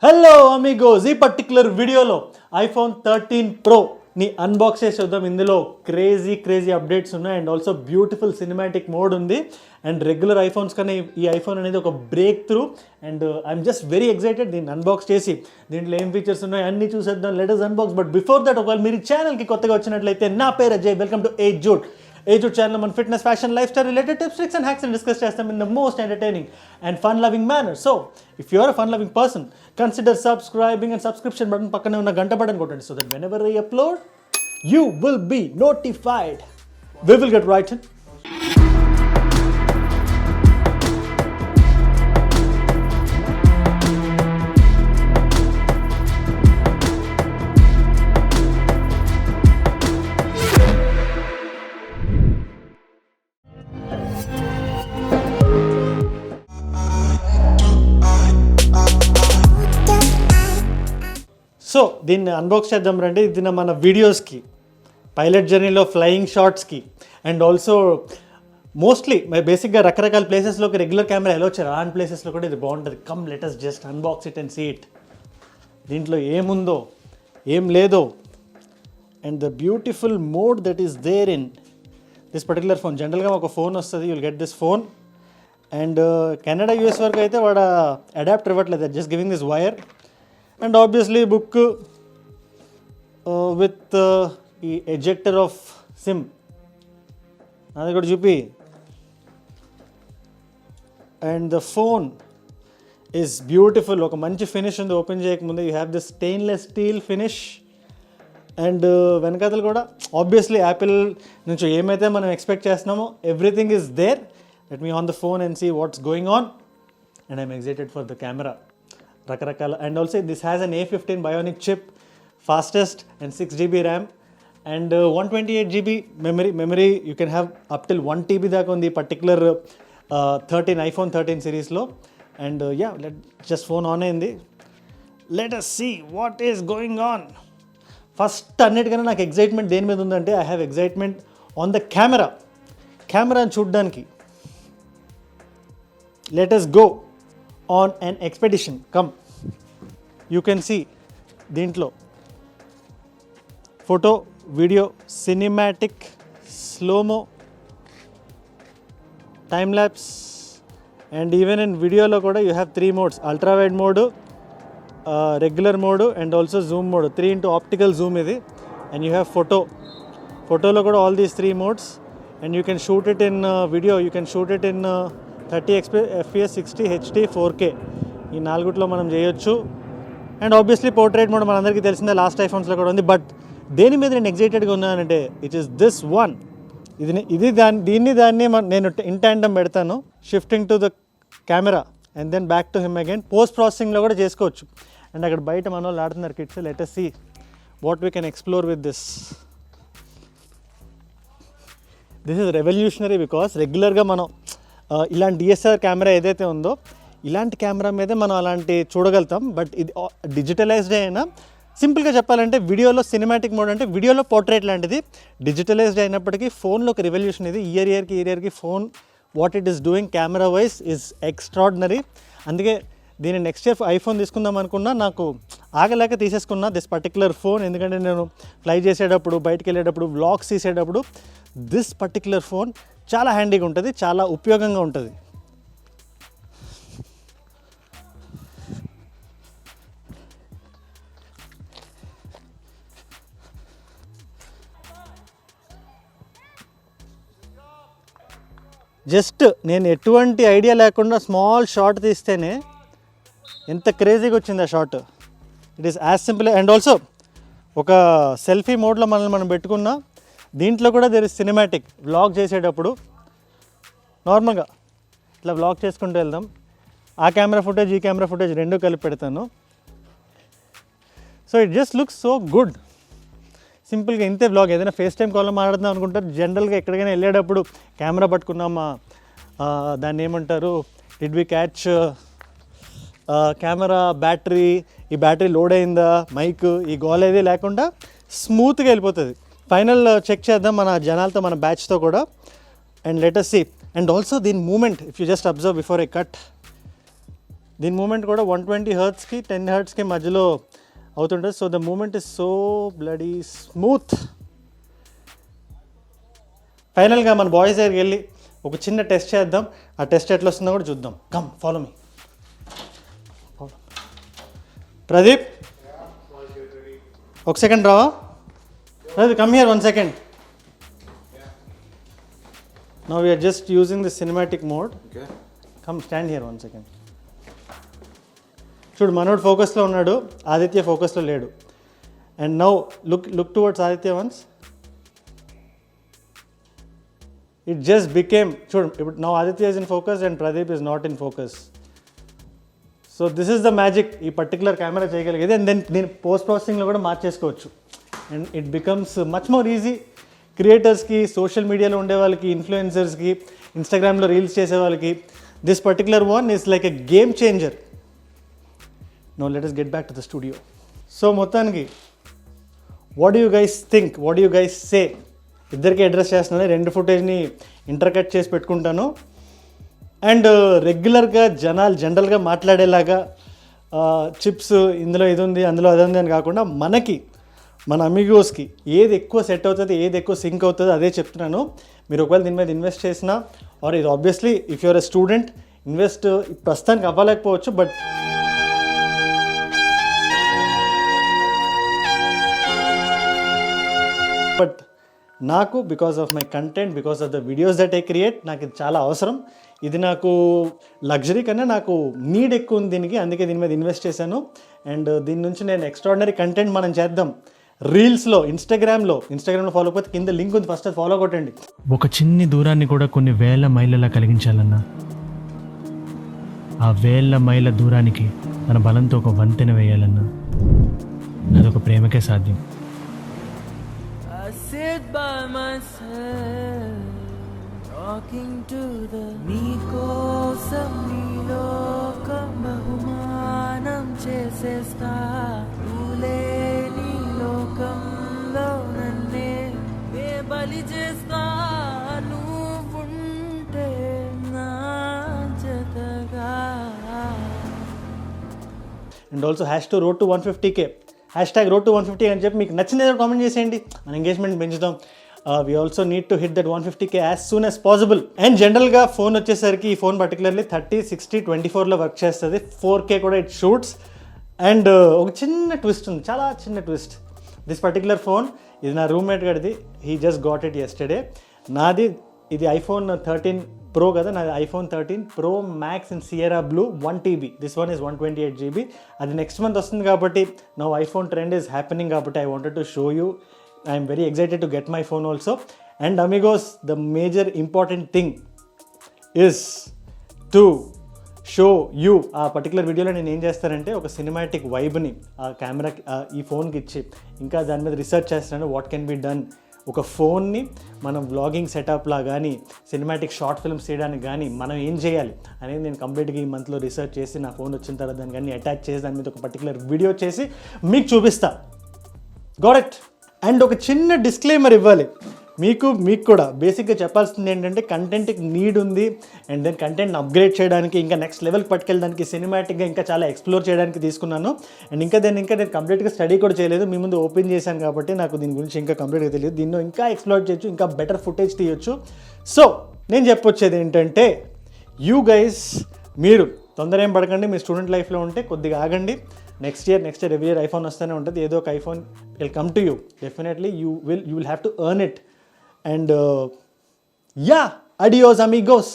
Hello Amigos, ఈ particular వీడియోలో iPhone 13 Pro ని అన్బాక్స్ చేసి చూద్దాం. ఇందులో క్రేజీ అప్డేట్స్ ఉన్నాయి and also beautiful cinematic mode ఉంది. అండ్ రెగ్యులర్ ఐఫోన్స్ కన్నా ఈ ఐఫోన్ అనేది ఒక break through. And I'm just very excited దీన్ని అన్బాక్స్ చేసి దీంట్లో ఏం ఫీచర్స్ ఉన్నాయి అన్నీ చూసేద్దాం. Let us unbox. But before that, ఒకవేళ మీరు ఛానల్కి కొత్తగా వచ్చినట్లయితే, నా పేరు Ajay. Welcome to AyeJude. AyeJude channel మన fitness, fashion, life style related tips, tricks and hacks discuss చేస్తాం in the most entertaining and fun loving manner. So if you are a fun loving person, consider subscribing and subscription button పక్కనే ఉన్న గంట button కొట్టండి. So that whenever I upload, you will be notified. We will get right in. So దీన్ని unbox చేద్దాం రండి. ఇది మన వీడియోస్కి, పైలట్ జర్నీలో ఫ్లయింగ్ షాట్స్కి అండ్ ఆల్సో మోస్ట్లీ బేసిక్గా రకరకాల ప్లేసెస్లోకి రెగ్యులర్ కెమెరా ఎలా వచ్చారు అలాంటి ప్లేసెస్లో కూడా ఇది బాగుంటుంది. Come let us just unbox it and see it. దీంట్లో ఏముందో ఏం లేదో and the beautiful mode that is there in this particular phone. జనరల్గా ఒక ఫోన్ వస్తుంది, you'll get this phone. And Canada US వరకు అయితే వాడు అడాప్టర్ ఇవ్వట్లేదు, just giving this wire. And obviously book with ఈ ఎజెక్టర్ ఆఫ్ సిమ్ అది కూడా చూపి. And the phone is beautiful. ఒక మంచి ఫినిష్ ఉంది. ఓపెన్ చేయకముందే you have this stainless steel finish. And వెనకాతలు కూడా ఆబ్వియస్లీ యాపిల్ నుంచి ఏమైతే మనం ఎక్స్పెక్ట్ చేస్తున్నామో everything is there. Let me on the phone and see what's going on. And I'm excited for the camera. రకరకాల and also this has an A15 Bionic chip, fastest and 6GB RAM and 128GB memory. You can have up till 1TB దాకా ఉంది particular iPhone 13 సిరీస్లో. And just phone on అయింది. Let us see what is going on. First అన్నిటికన్నా నాకు excitement దేని మీద ఉందంటే, I have excitement on the కెమెరాని చూడ్డానికి. Let us go on an expedition. Come, you can see దీంట్లో photo, video, cinematic, slomo, time lapse and even in వీడియోలో కూడా you have 3 modes: ultra wide mode, regular mode and also zoom mode. 3x optical zoom ఇది. And you have ఫోటోలో కూడా all these 3 modes. And you can shoot it in video, you can shoot it in 30 FPS, 60 HD, 4K. ఈ 4 మనం చేయొచ్చు. And obviously portrait mode మనందరికీ తెలిసిందే, last ఐఫోన్స్లో కూడా ఉంది. బట్ దేని మీద నేను ఎగ్జైటెడ్గా ఉన్నానంటే, ఇట్ ఈస్ దిస్ వన్. దీన్ని నేను ఇన్ ట్యాండమ్ పెడతాను, shifting to the camera and then back to him again. Post ప్రాసెసింగ్లో కూడా చేసుకోవచ్చు. అండ్ అక్కడ బయట మన వాళ్ళు ఆడుతున్నారు kids. Let us see what we can explore with this. This is revolutionary because రెగ్యులర్గా మనం ఇలాంటి DSLR కెమెరా ఏదైతే ఉందో ఇలాంటి కెమెరా మీదే మనం అలాంటి చూడగలుగుతాం. బట్ ఇది డిజిటలైజ్డ్ అయినా, సింపుల్గా చెప్పాలంటే వీడియోలో సినిమాటిక్ మోడ్ అంటే వీడియోలో పోర్ట్రేట్ లాంటిది. డిజిటలైజ్డ్ అయినప్పటికీ ఫోన్లో ఒక రెవల్యూషన్ ఇది. ఇయర్కి phone what it is doing camera wise is extraordinary. అందుకే దీన్ని నెక్స్ట్ ఇయర్ ఐఫోన్ తీసుకుందాం అనుకున్నా, నాకు ఆగలేక తీసేసుకున్నా దిస్ పర్టికులర్ ఫోన్. ఎందుకంటే నేను ఫ్లై చేసేటప్పుడు, బయటికి వెళ్ళేటప్పుడు, వ్లాగ్స్ తీసేటప్పుడు దిస్ పర్టికులర్ ఫోన్ చాలా హ్యాండీగా ఉంటుంది, చాలా ఉపయోగంగా ఉంటుంది. జస్ట్ నేను ఎటువంటి ఐడియా లేకుండా స్మాల్ షాట్ తీస్తేనే ఎంత క్రేజీగా వచ్చింది ఆ shot. It is as simple. And also ఒక సెల్ఫీ మోడ్లో మనల్ని మనం పెట్టుకున్నా, దీంట్లో కూడా దేర్ ఇస్ సినిమాటిక్. వ్లాగ్ చేసేటప్పుడు నార్మల్గా ఇట్లా వ్లాగ్ చేసుకుంటూ వెళ్దాం. ఆ కెమెరా ఫుటేజ్, ఈ కెమెరా ఫుటేజ్ రెండూ కలిపి పెడతాను. So it just looks so good. సింపుల్గా ఇంతే వ్లాగ్. ఏదైనా ఫేస్ టైం కాల్లో మాట్లాడుతున్నాం అనుకుంటారు. జనరల్గా ఎక్కడికైనా వెళ్ళేటప్పుడు కెమెరా పట్టుకున్నామా, దాన్ని ఏమంటారు, did we catch camera battery, ఈ బ్యాటరీ లోడ్ అయిందా, మైక్, ఈ గోల్ ఏది లేకుండా స్మూత్గా వెళ్ళిపోతుంది. ఫైనల్ చెక్ చేద్దాం మన జనాలతో, మన బ్యాచ్తో కూడా. And let us see. And also the movement, if you just observe before I cut, దీని మూమెంట్ కూడా 120 హర్ట్స్కి 10 హర్ట్స్కి మధ్యలో అవుతుంటుంది. So the movement is so bloody smooth. ఫైనల్గా మన బాయ్స్ దగ్గరికి వెళ్ళి ఒక చిన్న టెస్ట్ చేద్దాం. ఆ టెస్ట్ ఎట్లా వస్తుందో కూడా చూద్దాం. Come follow me. ప్రదీప్ ఒక సెకండ్ రావా? Pradeep come here 1 second. Now we are just using the cinematic mode. Okay. Come stand here 1 second. చూడు మనోడు ఫోకస్లో ఉన్నాడు, ఆదిత్య ఫోకస్లో లేడు. And now look towards Aditya once. It just became, చూడు ఇప్పుడు now Aditya is in focus and Pradeep is not in focus. So this is the magic ఈ particular camera చేయగలిగేది. And then నేను పోస్ట్ ప్రాసెసింగ్లో కూడా మార్చేసుకోవచ్చు. And it becomes much more easy క్రియేటర్స్కి, social మీడియాలో ఉండే వాళ్ళకి, ఇన్ఫ్లుయెన్సర్స్కి, ఇన్స్టాగ్రామ్లో రీల్స్ చేసే వాళ్ళకి. This particular one is like a game changer. No let us get back to the studio. So మొత్తానికి what do you guys think, what do you guys say? ఇద్దరికి అడ్రస్ చేస్తున్నాను, 2 ఫుటేజ్ని ఇంటర్కట్ చేసి పెట్టుకుంటాను. అండ్ రెగ్యులర్గా జనరల్గా మాట్లాడేలాగా చిప్స్ ఇందులో ఇది ఉంది, అందులో అది ఉంది అని కాకుండా మన అమిగోస్కి ఏది ఎక్కువ సెట్ అవుతుంది, ఏది ఎక్కువ సింక్ అవుతుంది అదే చెప్తున్నాను. మీరు ఒకవేళ దీని మీద ఇన్వెస్ట్ చేసినా, ఆర్ ఇది obviously if you're a student invest ప్రస్తుతానికి అవ్వలేకపోవచ్చు, బట్ నాకు because of my content, because of the videos that I create, నాకు ఇది చాలా అవసరం. ఇది నాకు లగ్జరీ కన్నా నాకు నీడ్ ఎక్కువ ఉంది దీనికి, అందుకే దీని మీద ఇన్వెస్ట్ చేశాను. అండ్ దీని నుంచి నేను ఎక్స్ట్రాడినరీ కంటెంట్ మనం చేద్దాం. రీల్స్లో, ఇన్స్టాగ్రామ్లో ఫాలో అయిపోతే కింద లింక్ ఉంది, ఫస్ట్ అది ఫాలో కొట్టండి. ఒక చిన్ని దూరాన్ని కూడా కొన్ని వేల మైళ్ళలా కలిగించాలన్నా, ఆ వేల మైళ్ళ దూరానికి మన బలంతో ఒక వంతెన వేయాలన్నా అదొక ప్రేమకే సాధ్యం. Sit by myself, talking to the నీకోసం నీలోకం బహుమానం చేసేస్తా, నువ్వులే నీ లోకంలో నన్నే బలి చేస్తా, నువ్వుంటే నా జతగా. And also #road to 150K, #road to 150 అని చెప్పి మీకు నచ్చింది ఏదో కామెంట్ చేసేయండి, మన ఎంగేజ్మెంట్ పెంచుదాం. We also need to hit that 150K as soon as possible. And జనరల్గా ఫోన్ వచ్చేసరికి ఈ ఫోన్ పర్టికులర్లీ 30, 60, 24లో వర్క్ చేస్తుంది. 4K కూడా ఇట్ షూట్స్. అండ్ ఒక చిన్న ట్విస్ట్ ఉంది, చాలా చిన్న ట్విస్ట్. దిస్ పర్టికులర్ ఫోన్ ఇది నా రూమ్మేట్ గడిది, he just got it yesterday. నాది ఇది iPhone 13 Pro కదా, నాది iPhone 13 Pro Max in Sierra Blue 1TB. This one is 128GB. అది నెక్స్ట్ మంత్ వస్తుంది కాబట్టి now iPhone trend is happening కాబట్టి I wanted to show you. I'm very excited to get my phone also. And amigos, the major important thing is to show you. ఆ particular వీడియోలో నేను ఏం చేస్తానంటే ఒక cinematic వైబ్ని ఆ కెమెరాకి, ఈ ఫోన్కి ఇచ్చి ఇంకా దాని మీద రీసెర్చ్ చేస్తున్నాను. వాట్ కెన్ బి డన్, ఒక ఫోన్ని మనం వ్లాగింగ్ సెటప్లా కానీ, సినిమాటిక్ షార్ట్ ఫిల్మ్స్ చేయడానికి కానీ మనం ఏం చేయాలి అనేది నేను కంప్లీట్గా ఈ మంత్లో రీసెర్చ్ చేసి నా ఫోన్ వచ్చిన తర్వాత దాన్ని కానీ అటాచ్ చేసి దాని మీద ఒక పర్టికులర్ వీడియో చేసి మీకు చూపిస్తా. Got it. అండ్ ఒక చిన్న డిస్క్లైమర్ ఇవ్వాలి మీకు కూడా. బేసిక్గా చెప్పాల్సింది ఏంటంటే కంటెంట్కి నీడ్ ఉంది. అండ్ దెన్ కంటెంట్ని అప్గ్రేడ్ చేయడానికి, ఇంకా నెక్స్ట్ లెవెల్కి పట్టుకెళ్ళడానికి, సినిమాటిక్గా ఇంకా చాలా ఎక్స్ప్లోర్ చేయడానికి తీసుకున్నాను. అండ్ ఇంకా నేను కంప్లీట్గా స్టడీ కూడా చేయలేదు, మీ ముందు ఓపెన్ చేశాను కాబట్టి నాకు దీని గురించి ఇంకా కంప్లీట్గా తెలియదు. దీన్ని ఇంకా ఎక్స్ప్లోర్ చేయొచ్చు, ఇంకా బెటర్ ఫుటేజ్ తీయొచ్చు. సో నేను చెప్పొచ్చేది ఏంటంటే, యూ గైస్ మీరు తొందర ఏం పడకండి. మీ స్టూడెంట్ లైఫ్లో ఉంటే కొద్దిగా ఆగండి. Next year every year iPhone వస్తూనే ఉంటుంది. ఏదో ఒక iPhone will come to you definitely. You will have to earn it. And yeah, adios amigos.